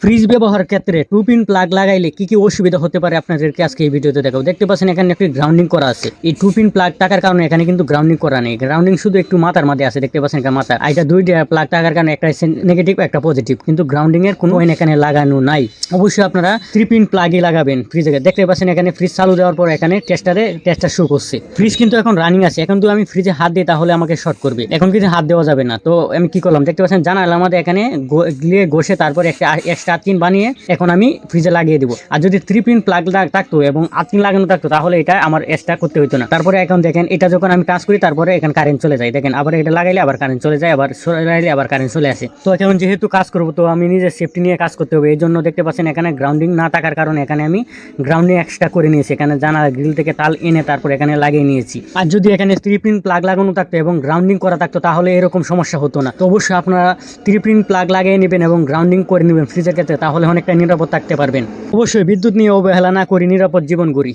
Fridge ব্যবহার ক্ষেত্রে two pin plug লাগাইলে কি কি অসুবিধা হতে পারে আপনাদেরকে আজকে এই ভিডিওতে দেখাবো। দেখতে পাচ্ছেন এখানে একটি গ্রাউন্ডিং করা আছে। এই টু পিন প্লাগ থাকার কারণে এখানে কিন্তু গ্রাউন্ডিং করা নেই, গ্রাউন্ডিং শুধু একটু মাথার মধ্যে আছে। দেখতে পাচ্ছেন এখানে মাথা এটা দুইটা প্লাগ থাকার কারণে একটা নেগেটিভ একটা পজিটিভ, কিন্তু গ্রাউন্ডিং এর কোনো এখানে লাগানো নাই। অবশ্যই আপনারা থ্রি পিন প্লাগই লাগাবেন ফ্রিজে। দেখতে পাচ্ছেন এখানে ফ্রিজ চালু দেওয়ার পর এখানে টেস্টার শো করছে। ফ্রিজ কিন্তু এখন রানিং আছে। এখন তো আমি ফ্রিজে হাত দিই তাহলে আমাকে শর্ট করবে, এখন কিন্তু হাত দেওয়া যাবে না। তো আমি কি করলাম, দেখতে পাচ্ছেন জানালার আমাদের এখানে গিয়ে ঘষে তারপর একটা এক্সট্রা আর্থিং বানিয়ে এখন আমি ফ্রিজে লাগিয়ে দিব। আর যদি থ্রি পিন প্লাগ থাকতো এবং আর্থিং লাগানো থাকতো তাহলে এটা আমার এক্সট্রা করতে হতো না। তারপরে এখন দেখেন এটা যখন আমি কাজ করি তারপরে এখানে কারেন্ট চলে যায়। দেখেন আবার এটা লাগাইলে আবার কারেন্ট চলে যায়, আবার সরাইলে আবার কারেন্ট চলে আসে। তো এখন যেহেতু কাজ করবো তো আমি নিজের সেফটি নিয়ে কাজ করতে হবে। এই জন্য দেখতে পাচ্ছেন এখানে গ্রাউন্ডিং না থাকার কারণে এখানে আমি গ্রাউন্ডিং এক্সট্রা করে নিয়েছি। এখানে জানালা গ্রিল থেকে তাল এনে তারপর এখানে লাগিয়ে নিয়েছি। আর যদি এখানে থ্রি পিন প্লাগ লাগানো থাকতো এবং গ্রাউন্ডিং করা থাকতো তাহলে এরকম সমস্যা হতো না। তো অবশ্যই আপনারা থ্রি পিন প্লাগ লাগিয়ে নেবেন এবং গ্রাউন্ডিং করে নেবেন ফ্রিজের ক্ষেত্রে, তাহলে অনেকটা নিরাপদ থাকতে পারবেন। অবশ্যই বিদ্যুৎ নিয়ে অবহেলা না করি, নিরাপদ জীবন করি।